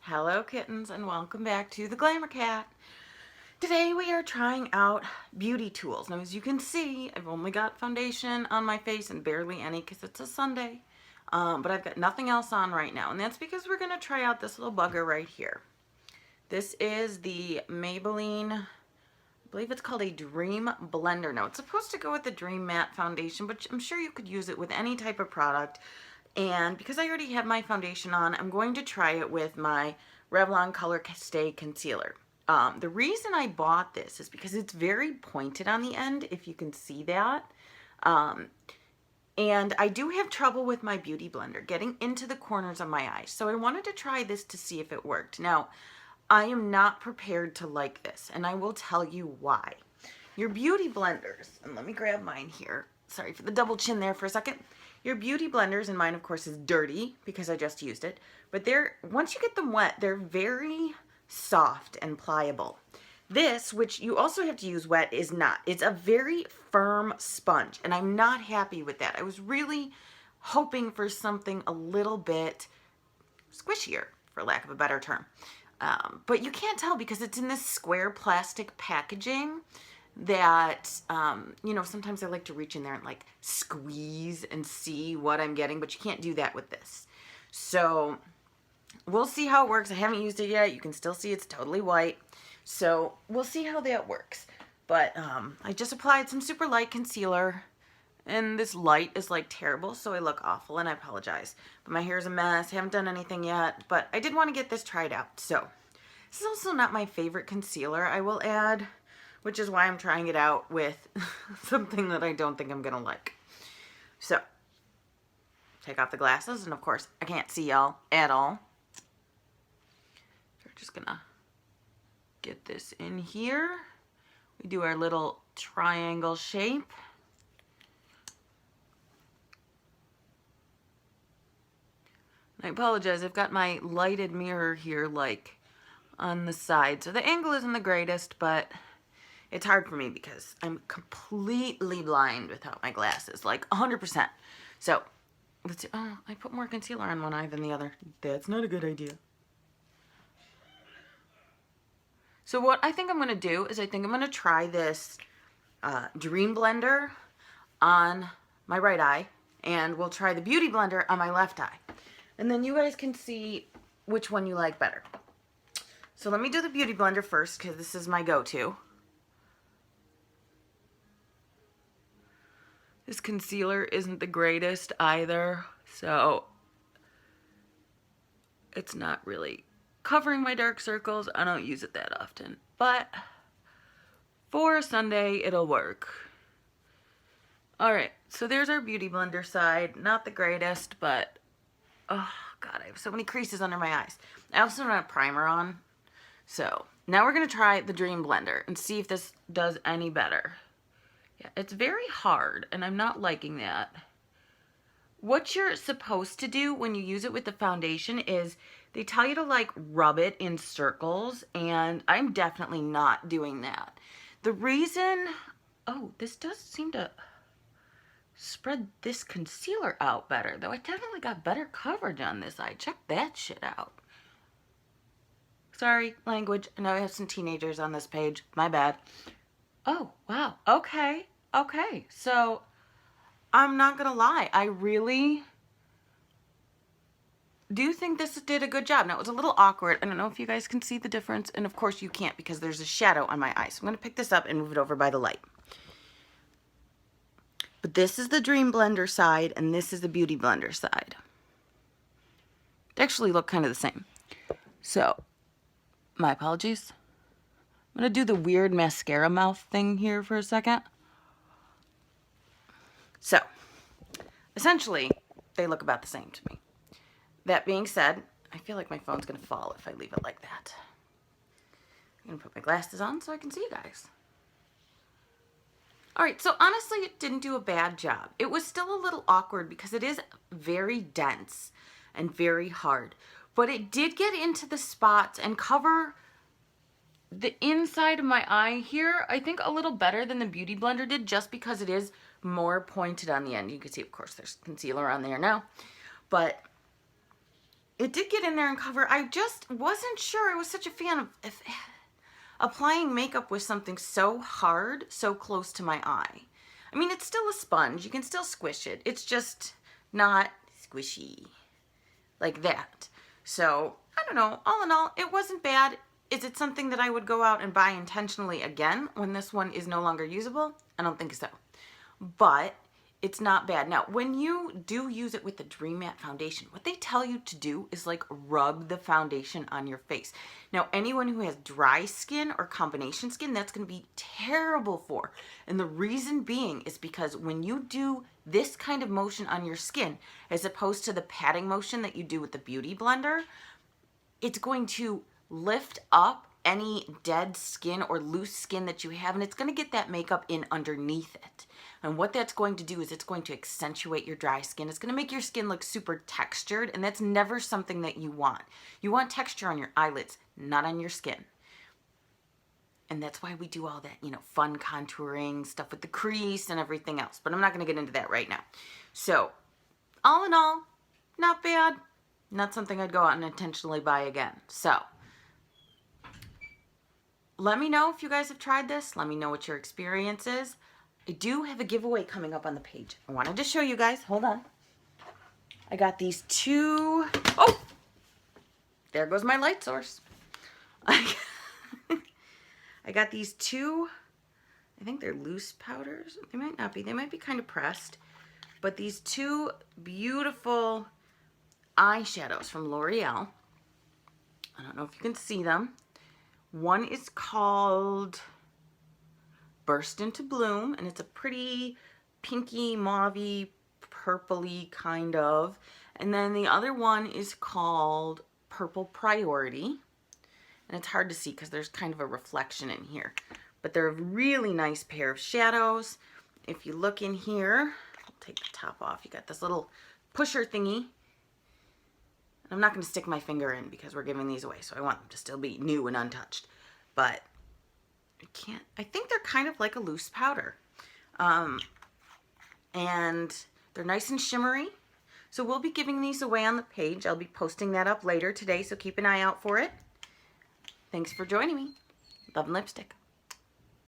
Hello kittens and welcome back to the Glamour Cat. Today we are trying out beauty tools. Now as you can see, I've only got foundation on my face and barely any because it's a Sunday. But I've got nothing else on right now, and that's because we're going to try out this little bugger right here. This is the Maybelline, I believe it's called a Dream Blender. Now it's supposed to go with the Dream Matte Foundation, but I'm sure you could use it with any type of product. And because I already have my foundation on, I'm going to try it with my Revlon Color Stay Concealer. The reason I bought this is because it's very pointed on the end, if you can see that. And I do have trouble with my Beauty Blender getting into the corners of my eyes. So I wanted to try this to see if it worked. Now, I am not prepared to like this, and I will tell you why. Your Beauty Blenders, and let me grab mine here. Sorry for the double chin there for a second. Your Beauty Blenders, and mine of course is dirty because I just used it, but once you get them wet, they're very soft and pliable. This, which you also have to use wet, is not. It's a very firm sponge, and I'm not happy with that. I was really hoping for something a little bit squishier, for lack of a better term. But you can't tell because it's in this square plastic packaging that, you know, sometimes I like to reach in there and like squeeze and see what I'm getting, but you can't do that with this. So we'll see how it works. I haven't used it yet. You can still see it's totally white. So we'll see how that works. But I just applied some super light concealer, and this light is like terrible, so I look awful, and I apologize. But my hair is a mess. Haven't done anything yet, but I did want to get this tried out. So this is also not my favorite concealer, I will add, which is why I'm trying it out with something that I don't think I'm gonna like. So take off the glasses, and of course I can't see y'all at all. We're just gonna get this in here. We do our little triangle shape. I apologize, I've got my lighted mirror here like on the side, so the angle isn't the greatest, but it's hard for me because I'm completely blind without my glasses, like 100%. So let's see. Oh, I put more concealer on one eye than the other. That's not a good idea. So what I think I'm going to do is I think I'm going to try this Dream Blender on my right eye, and we'll try the Beauty Blender on my left eye. And then you guys can see which one you like better. So let me do the Beauty Blender first because this is my go-to. This concealer isn't the greatest either, so it's not really covering my dark circles. I don't use it that often, but for a Sunday, it'll work. Alright, so there's our Beauty Blender side. Not the greatest, but oh god, I have so many creases under my eyes. I also don't have primer on. So now we're going to try the Dream Blender and see if this does any better. Yeah, it's very hard, and I'm not liking that. What you're supposed to do when you use it with the foundation is they tell you to like rub it in circles, and I'm definitely not doing that. The reason, oh, this does seem to spread this concealer out better, though I definitely got better coverage on this eye. Check that shit out. Sorry, language. I know I have some teenagers on this page. My bad. Oh, wow. Okay. Okay. So, I'm not going to lie. I really do think this did a good job. Now, it was a little awkward. I don't know if you guys can see the difference. And, of course, you can't because there's a shadow on my eye. So, I'm going to pick this up and move it over by the light. But this is the Dream Blender side, and this is the Beauty Blender side. They actually look kind of the same. So, my apologies. I'm going to do the weird mascara mouth thing here for a second. So, essentially, they look about the same to me. That being said, I feel like my phone's going to fall if I leave it like that. I'm going to put my glasses on so I can see you guys. Alright, so honestly, it didn't do a bad job. It was still a little awkward because it is very dense and very hard. But it did get into the spots and cover the inside of my eye here, I think a little better than the Beauty Blender did, just because it is more pointed on the end. You can see, of course, there's concealer on there now. But it did get in there and cover. I just wasn't sure. I was such a fan of applying makeup with something so hard, so close to my eye. I mean, it's still a sponge. You can still squish it. It's just not squishy like that. So, I don't know. All in all, it wasn't bad. Is it something that I would go out and buy intentionally again when this one is no longer usable? I don't think so. But it's not bad. Now, when you do use it with the Dream Matte foundation, what they tell you to do is like rub the foundation on your face. Now, anyone who has dry skin or combination skin, that's going to be terrible for. And the reason being is because when you do this kind of motion on your skin, as opposed to the patting motion that you do with the Beauty Blender, it's going to lift up any dead skin or loose skin that you have, and it's going to get that makeup in underneath it. And what that's going to do is it's going to accentuate your dry skin. It's going to make your skin look super textured, and that's never something that you want. You want texture on your eyelids, not on your skin. And that's why we do all that, you know, fun contouring stuff with the crease and everything else. But I'm not going to get into that right now. So, all in all, not bad. Not something I'd go out and intentionally buy again. So, let me know if you guys have tried this. Let me know what your experience is. I do have a giveaway coming up on the page. I wanted to show you guys. Hold on. I got these two. Oh! There goes my light source. I got these two. I think they're loose powders. They might not be. They might be kind of pressed. But these two beautiful eyeshadows from L'Oreal. I don't know if you can see them. One is called Burst Into Bloom, and it's a pretty pinky, mauvey, purpley kind of. And then the other one is called Purple Priority. And it's hard to see because there's kind of a reflection in here. But they're a really nice pair of shadows. If you look in here, I'll take the top off. You got this little pusher thingy. I'm not going to stick my finger in because we're giving these away, so I want them to still be new and untouched. But I think they're kind of like a loose powder. And they're nice and shimmery. So we'll be giving these away on the page. I'll be posting that up later today, so keep an eye out for it. Thanks for joining me. Love and Lipstick.